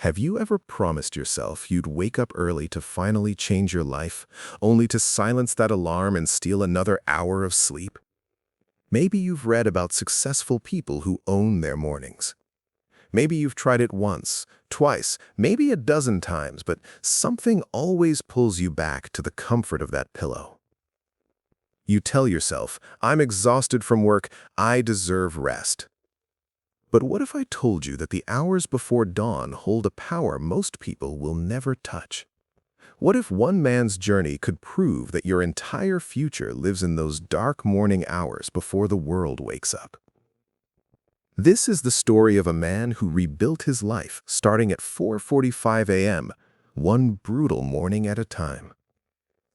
Have you ever promised yourself you'd wake up early to finally change your life, only to silence that alarm and steal another hour of sleep? Maybe you've read about successful people who own their mornings. Maybe you've tried it once, twice, maybe a dozen times, but something always pulls you back to the comfort of that pillow. You tell yourself, "I'm exhausted from work, I deserve rest." But what if I told you that the hours before dawn hold a power most people will never touch? What if one man's journey could prove that your entire future lives in those dark morning hours before the world wakes up? This is the story of a man who rebuilt his life starting at 4:45 a.m., one brutal morning at a time.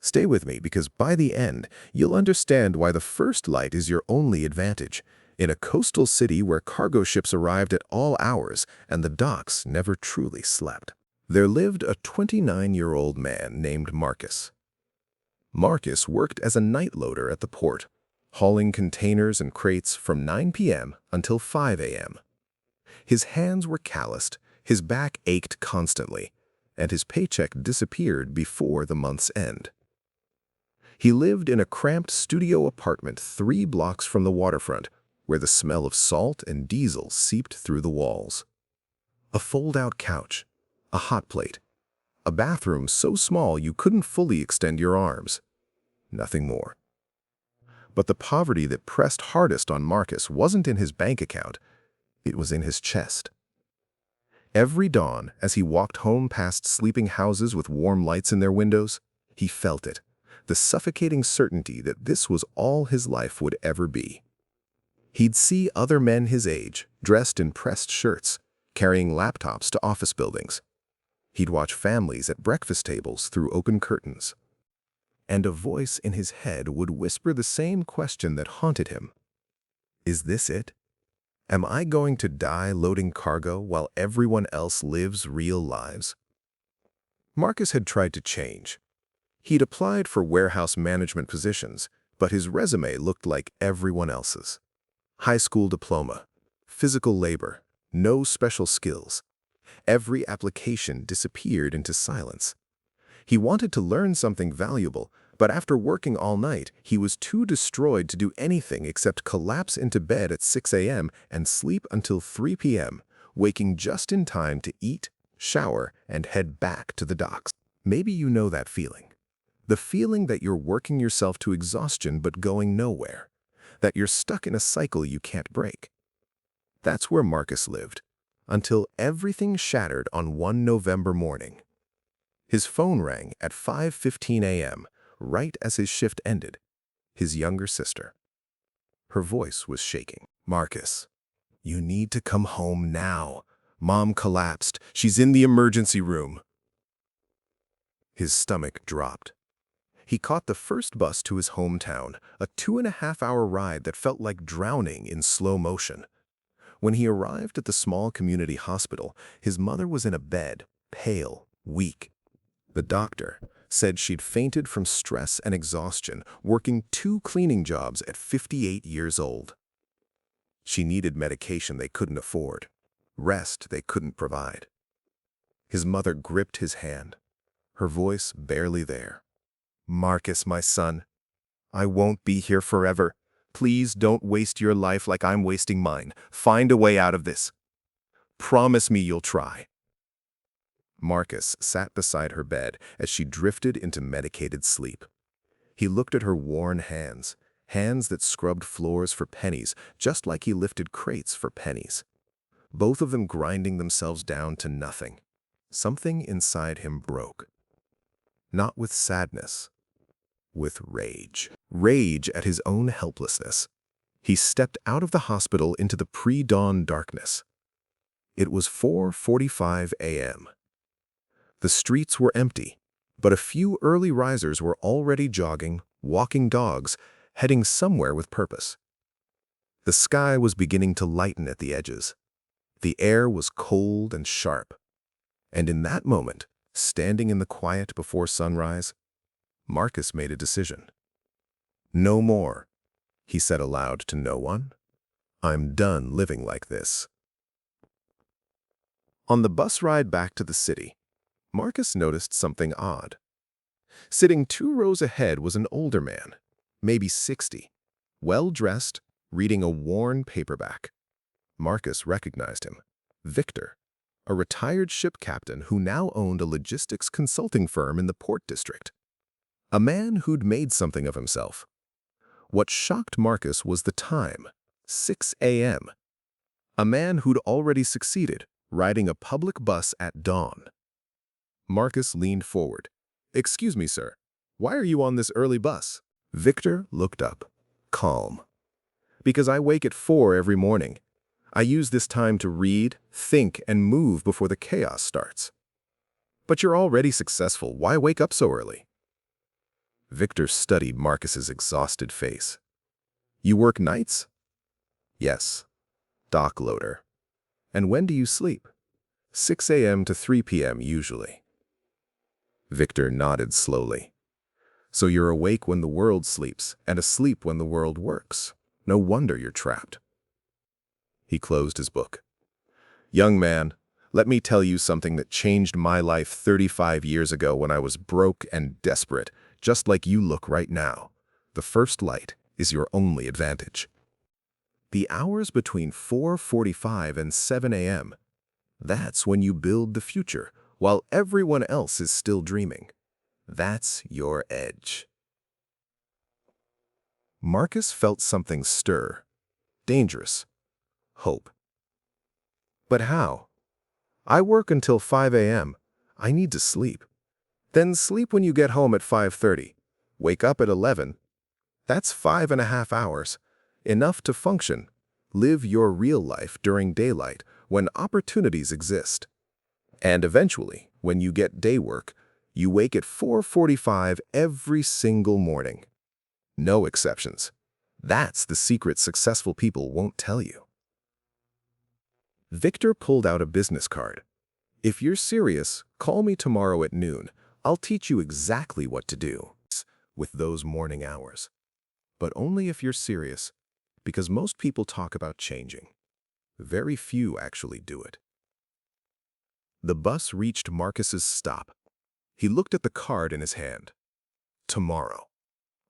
Stay with me because by the end, you'll understand why the first light is your only advantage. In a coastal city where cargo ships arrived at all hours and the docks never truly slept, there lived a 29-year-old man named Marcus. Marcus worked as a night loader at the port, hauling containers and crates from 9 p.m. until 5 a.m. His hands were calloused, his back ached constantly, and his paycheck disappeared before the month's end. He lived in a cramped studio apartment 3 blocks from the waterfront, where the smell of salt and diesel seeped through the walls. A fold-out couch, a hot plate, a bathroom so small you couldn't fully extend your arms. Nothing more. But the poverty that pressed hardest on Marcus wasn't in his bank account, it was in his chest. Every dawn, as he walked home past sleeping houses with warm lights in their windows, he felt it, the suffocating certainty that this was all his life would ever be. He'd see other men his age, dressed in pressed shirts, carrying laptops to office buildings. He'd watch families at breakfast tables through open curtains. And a voice in his head would whisper the same question that haunted him. Is this it? Am I going to die loading cargo while everyone else lives real lives? Marcus had tried to change. He'd applied for warehouse management positions, but his resume looked like everyone else's. High school diploma, physical labor, no special skills. Every application disappeared into silence. He wanted to learn something valuable, but after working all night, he was too destroyed to do anything except collapse into bed at 6 a.m. and sleep until 3 p.m., waking just in time to eat, shower, and head back to the docks. Maybe you know that feeling. The feeling that you're working yourself to exhaustion but going nowhere. That you're stuck in a cycle you can't break. That's where Marcus lived, until everything shattered on one November morning. His phone rang at 5:15 a.m., right as his shift ended. His younger sister. Her voice was shaking. "Marcus, you need to come home now. Mom collapsed. She's in the emergency room." His stomach dropped. He caught the first bus to his hometown, a 2.5-hour ride that felt like drowning in slow motion. When he arrived at the small community hospital, his mother was in a bed, pale, weak. The doctor said she'd fainted from stress and exhaustion, working 2 cleaning jobs at 58 years old. She needed medication they couldn't afford, rest they couldn't provide. His mother gripped his hand, her voice barely there. "Marcus, my son, I won't be here forever. Please don't waste your life like I'm wasting mine. Find a way out of this. Promise me you'll try." Marcus sat beside her bed as she drifted into medicated sleep. He looked at her worn hands, hands that scrubbed floors for pennies, just like he lifted crates for pennies. Both of them grinding themselves down to nothing. Something inside him broke. Not with sadness, with rage. Rage at his own helplessness. He stepped out of the hospital into the pre-dawn darkness. It was 4:45 a.m. The streets were empty, but a few early risers were already jogging, walking dogs, heading somewhere with purpose. The sky was beginning to lighten at the edges. The air was cold and sharp. And in that moment, standing in the quiet before sunrise, Marcus made a decision. "No more," he said aloud to no one. "I'm done living like this." On the bus ride back to the city, Marcus noticed something odd. Sitting 2 rows ahead was an older man, maybe 60, well-dressed, reading a worn paperback. Marcus recognized him. Viktor, a retired ship captain who now owned a logistics consulting firm in the port district. A man who'd made something of himself. What shocked Marcus was the time, 6 a.m. A man who'd already succeeded, riding a public bus at dawn. Marcus leaned forward. "Excuse me, sir. Why are you on this early bus?" Viktor looked up, calm. "Because I wake at 4 every morning. I use this time to read, think, and move before the chaos starts." "But you're already successful. Why wake up so early?" Viktor studied Marcus's exhausted face. "You work nights?" "Yes. Dock loader." "And when do you sleep?" 6 a.m. to 3 p.m. usually." Viktor nodded slowly. "So you're awake when the world sleeps and asleep when the world works. No wonder you're trapped." He closed his book. "Young man, let me tell you something that changed my life 35 years ago when I was broke and desperate, just like you look right now. The first light is your only advantage." The hours between 4:45 and 7 a.m., that's when you build the future, while everyone else is still dreaming. That's your edge. Marcus felt something stir. Dangerous. Hope. "But how? I work until 5 a.m. I need to sleep." "Then sleep when you get home at 5:30. Wake up at 11. That's 5.5 hours. Enough to function. Live your real life during daylight when opportunities exist. And eventually, when you get day work, you wake at 4:45 every single morning. No exceptions. That's the secret successful people won't tell you." Viktor pulled out a business card. "If you're serious, call me tomorrow at noon. I'll teach you exactly what to do with those morning hours. But only if you're serious, because most people talk about changing. Very few actually do it." The bus reached Marcus's stop. He looked at the card in his hand. Tomorrow.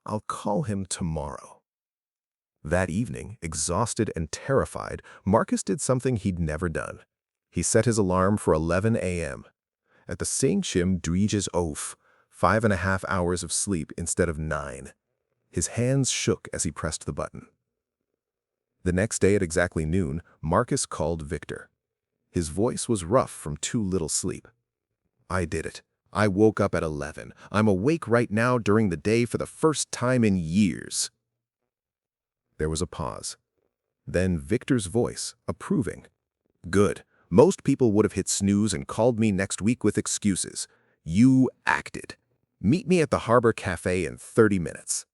I'll call him tomorrow. That evening, exhausted and terrified, Marcus did something he'd never done. He set his alarm for 11 a.m. At the same chim Dweege's oaf, 5.5 hours of sleep instead of 9. His hands shook as he pressed the button. The next day at exactly noon, Marcus called Viktor. His voice was rough from too little sleep. "I did it. I woke up at 11. I'm awake right now during the day for the first time in years." There was a pause. Then Viktor's voice, approving. "Good. Most people would have hit snooze and called me next week with excuses. You acted. Meet me at the Harbor Cafe in 30 minutes.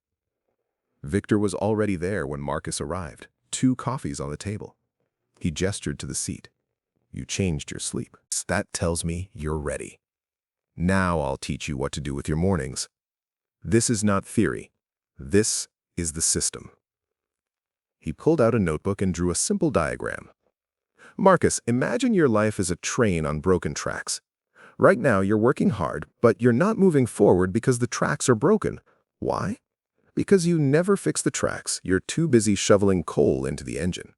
Viktor was already there when Marcus arrived, 2 coffees on the table. He gestured to the seat. "You changed your sleep. That tells me you're ready. Now I'll teach you what to do with your mornings. This is not theory. This is the system." He pulled out a notebook and drew a simple diagram. "Marcus, imagine your life as a train on broken tracks. Right now you're working hard, but you're not moving forward because the tracks are broken. Why? Because you never fix the tracks. You're too busy shoveling coal into the engine."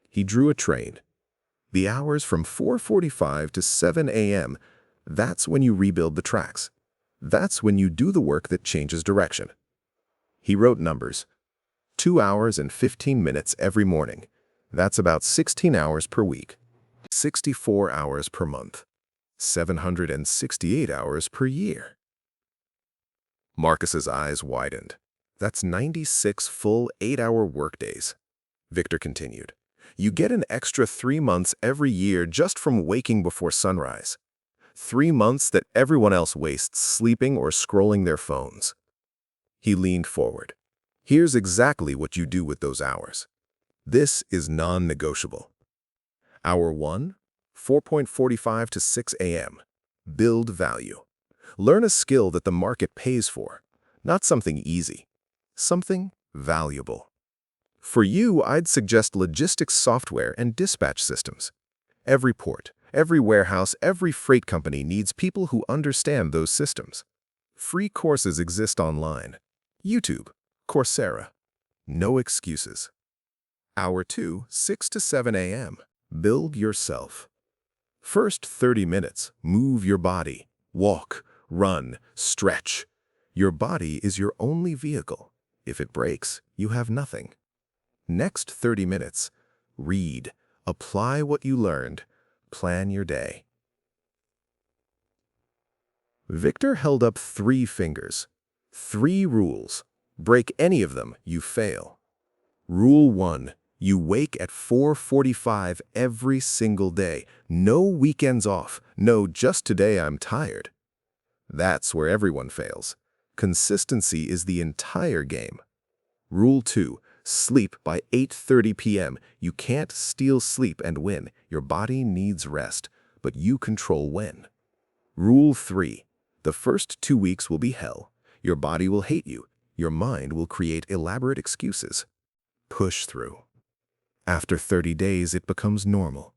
He drew a train. The hours from 4:45 to 7 a.m., that's when you rebuild the tracks. That's when you do the work that changes direction. He wrote numbers. 2 hours and 15 minutes every morning. That's about 16 hours per week. 64 hours per month. 768 hours per year. Marcus's eyes widened. That's 96 full 8-hour workdays. Viktor continued. You get an extra 3 months every year just from waking before sunrise. 3 months that everyone else wastes sleeping or scrolling their phones. He leaned forward. Here's exactly what you do with those hours. This is non-negotiable. Hour 1, 4:45 to 6 a.m. Build value. Learn a skill that the market pays for. Not something easy. Something valuable. For you, I'd suggest logistics software and dispatch systems. Every port, Every warehouse, every freight company needs people who understand those systems. Free courses exist online. YouTube, Coursera. No excuses. Hour 2, 6 to 7 a.m. Build yourself. First 30 minutes, move your body. Walk, run, stretch. Your body is your only vehicle. If it breaks, you have nothing. Next 30 minutes, read. Apply what you learned. Plan your day. Viktor held up 3 fingers. 3 rules. Break any of them, you fail. Rule 1. You wake at 4:45 every single day. No weekends off. No, just today I'm tired. That's where everyone fails. Consistency is the entire game. Rule 2. Sleep by 8:30 p.m. You can't steal sleep and win. Your body needs rest, but you control when. Rule 3. The first 2 weeks will be hell. Your body will hate you. Your mind will create elaborate excuses. Push through. After 30 days, it becomes normal.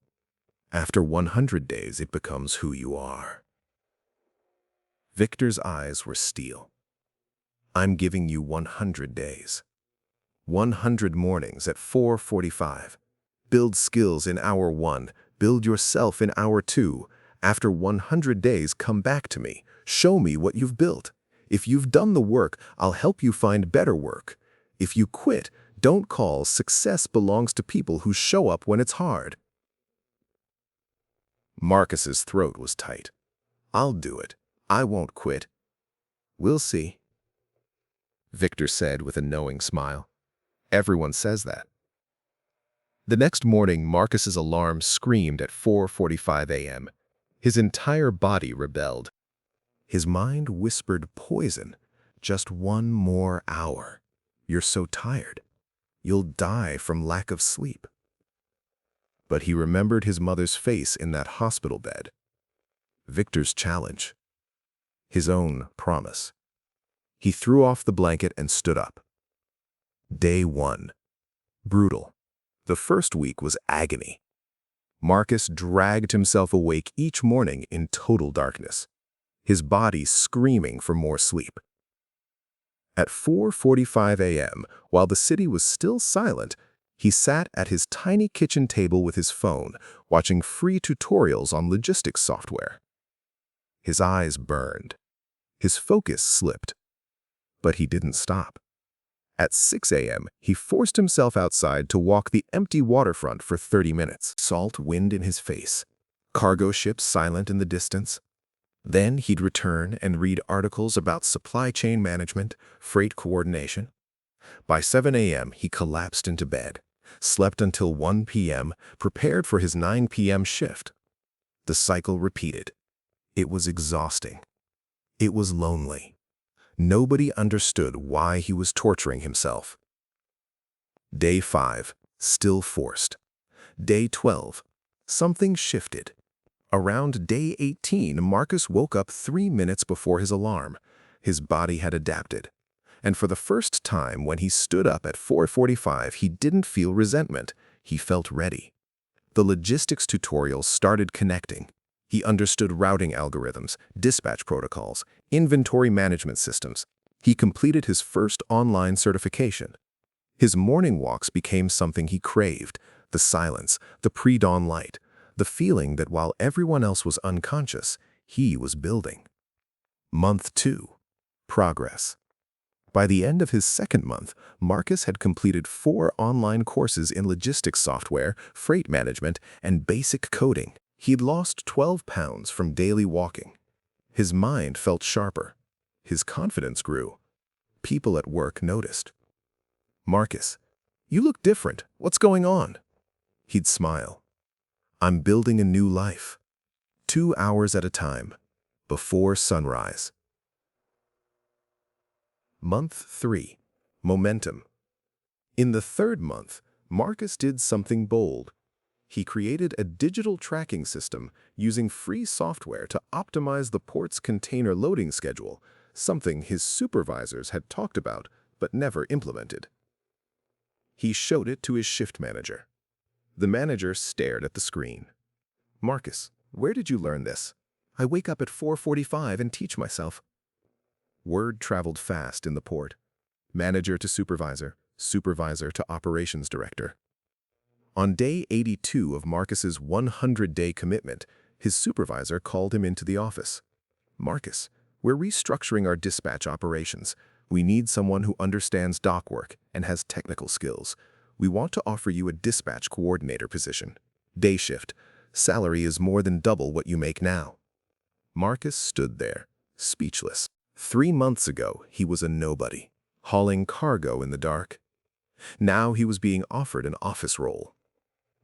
After 100 days, it becomes who you are. Viktor's eyes were steel. I'm giving you 100 days. 100 mornings at 4:45. Build skills in hour 1. Build yourself in hour 2. After 100 days, come back to me. Show me what you've built. If you've done the work, I'll help you find better work. If you quit, don't call success belongs to people who show up when it's hard. Marcus's throat was tight. I'll do it. I won't quit. We'll see, Viktor said with a knowing smile. Everyone says that. The next morning, Marcus's alarm screamed at 4:45 a.m. His entire body rebelled. His mind whispered poison. Just 1 more hour. You're so tired. You'll die from lack of sleep. But he remembered his mother's face in that hospital bed. Viktor's challenge. His own promise. He threw off the blanket and stood up. Day 1. Brutal. The first week was agony. Marcus dragged himself awake each morning in total darkness, his body screaming for more sleep. At 4:45 a.m., while the city was still silent, he sat at his tiny kitchen table with his phone, watching free tutorials on logistics software. His eyes burned. His focus slipped. But he didn't stop. At 6 a.m., he forced himself outside to walk the empty waterfront for 30 minutes. Salt wind in his face. Cargo ships silent in the distance. Then he'd return and read articles about supply chain management, freight coordination. By 7 a.m., he collapsed into bed, slept until 1 p.m., prepared for his 9 p.m. shift. The cycle repeated. It was exhausting. It was lonely. Nobody understood why he was torturing himself. Day 5, still forced. Day 12, something shifted. Around day 18, Marcus woke up 3 minutes before his alarm. His body had adapted. And for the first time, when he stood up at 4:45, he didn't feel resentment. He felt ready. The logistics tutorials started connecting. He understood routing algorithms, dispatch protocols, inventory management systems. He completed his first online certification. His morning walks became something he craved, the silence, the pre-dawn light, the feeling that while everyone else was unconscious, he was building. Month 2. Progress. By the end of his second month, Marcus had completed 4 online courses in logistics software, freight management, and basic coding. He'd lost 12 pounds from daily walking. His mind felt sharper. His confidence grew. People at work noticed. Marcus, you look different. What's going on? He'd smile. I'm building a new life. 2 hours at a time, before sunrise. Month 3. Momentum. In the 3rd month, Marcus did something bold. He created a digital tracking system using free software to optimize the port's container loading schedule, something his supervisors had talked about but never implemented. He showed it to his shift manager. The manager stared at the screen. Marcus, Where did you learn this? I wake up at 4:45 and teach myself. Word traveled fast in the port. Manager to supervisor, supervisor to operations director. On day 82 of Marcus's 100-day commitment, his supervisor called him into the office. Marcus, we're restructuring our dispatch operations. We need someone who understands dock work and has technical skills. We want to offer you a dispatch coordinator position. Day shift. Salary is more than double what you make now. Marcus stood there, speechless. 3 months ago, he was a nobody, hauling cargo in the dark. Now he was being offered an office role.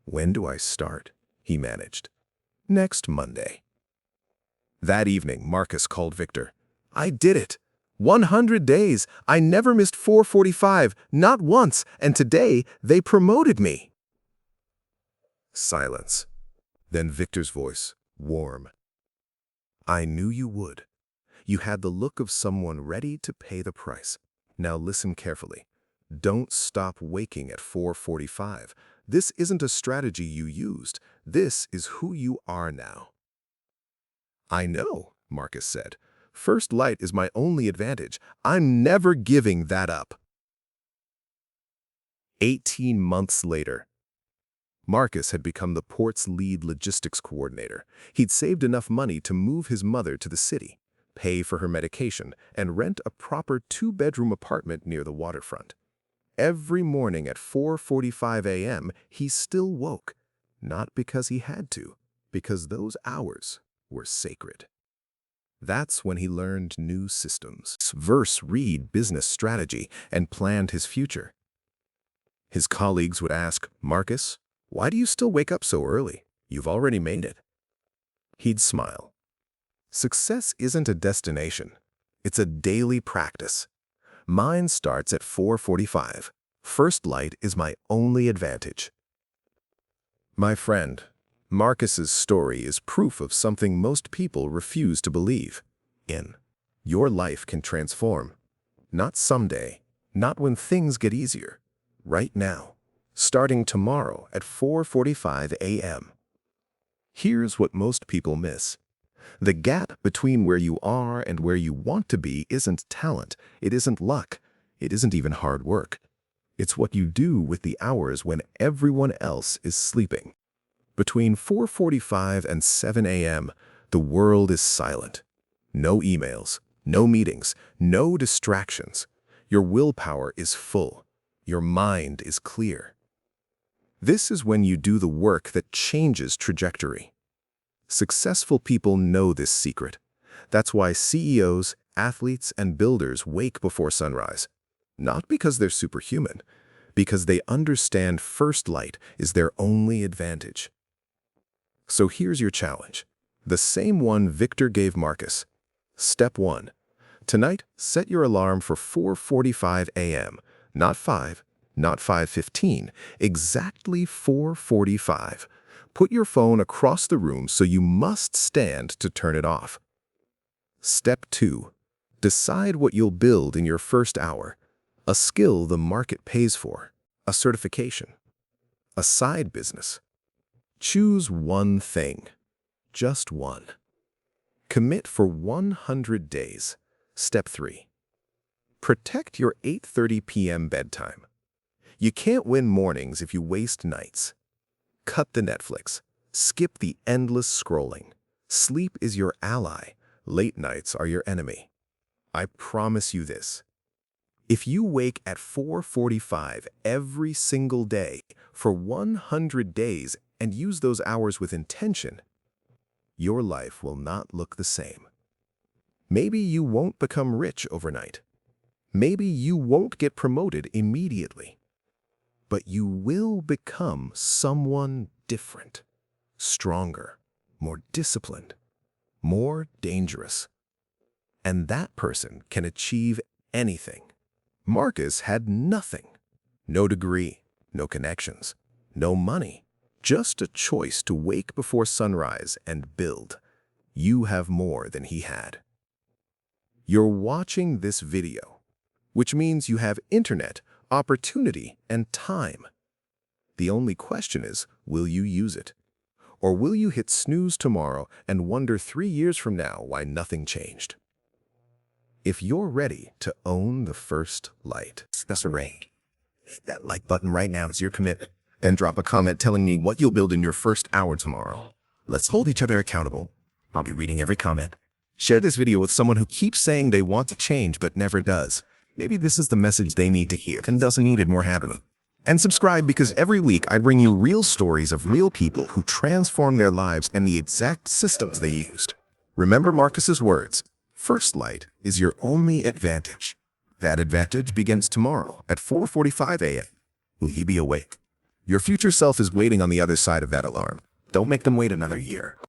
When do I start? He managed. Next Monday. That evening, Marcus called Viktor. I did it! 100 days! I never missed 4:45, not once, and today they promoted me! Silence. Then Viktor's voice, warm. I knew you would. You had the look of someone ready to pay the price. Now listen carefully. Don't stop waking at 4:45. This isn't a strategy you used. This is who you are now. I know, Marcus said. First light is my only advantage. I'm never giving that up. 18 months later. Marcus had become the port's lead logistics coordinator. He'd saved enough money to move his mother to the city, pay for her medication, and rent a proper 2-bedroom apartment near the waterfront. Every morning at 4:45 a.m., he still woke, not because he had to, because those hours were sacred. That's when he learned new systems, read business strategy, and planned his future. His colleagues would ask, Marcus, why do you still wake up so early? You've already made it. He'd smile. Success isn't a destination. It's a daily practice. Mine starts at 4:45. First light is my only advantage. My friend, Marcus's story is proof of something most people refuse to believe in. Your life can transform. Not someday, not when things get easier. Right now, starting tomorrow at 4:45 a.m. Here's what most people miss. The gap between where you are and where you want to be isn't talent, it isn't luck, it isn't even hard work. It's what you do with the hours when everyone else is sleeping. Between 4:45 and 7 a.m., the world is silent. No emails, no meetings, no distractions. Your willpower is full. Your mind is clear. This is when you do the work that changes trajectory. Successful people know this secret. That's why CEOs, athletes, and builders wake before sunrise. Not because they're superhuman, because they understand first light is their only advantage. So here's your challenge, the same one Viktor gave Marcus. Step 1. Tonight, set your alarm for 4:45 a.m., not 5, not 5:15, exactly 4:45. Put your phone across the room so you must stand to turn it off. Step 2. Decide what you'll build in your first hour. A skill the market pays for, a certification, a side business. Choose one thing, just one. Commit for 100 days. Step 3. Protect your 8:30 p.m. bedtime. You can't win mornings if you waste nights. Cut the Netflix. Skip the endless scrolling. Sleep is your ally. Late nights are your enemy. I promise you this. If you wake at 4:45 every single day for 100 days and use those hours with intention, your life will not look the same. Maybe you won't become rich overnight. Maybe you won't get promoted immediately. But you will become someone different, stronger, more disciplined, more dangerous. And that person can achieve anything. Marcus had nothing. No degree, no connections, no money, just a choice to wake before sunrise and build. You have more than he had. You're watching this video, which means you have internet, opportunity, and time. The only question is, will you use it? Or will you hit snooze tomorrow and wonder 3 years from now why nothing changed? If you're ready to own the first light, that's a ring. Hit that like button right now is your commitment. And drop a comment telling me what you'll build in your first hour tomorrow. Let's hold each other accountable. I'll be reading every comment. Share this video with someone who keeps saying they want to change but never does. Maybe this is the message they need to hear and doesn't need it more happening. And subscribe because every week I bring you real stories of real people who transformed their lives and the exact systems they used. Remember Marcus's words, first light is your only advantage. That advantage begins tomorrow at 4:45 a.m. Will you be awake? Your future self is waiting on the other side of that alarm. Don't make them wait another year.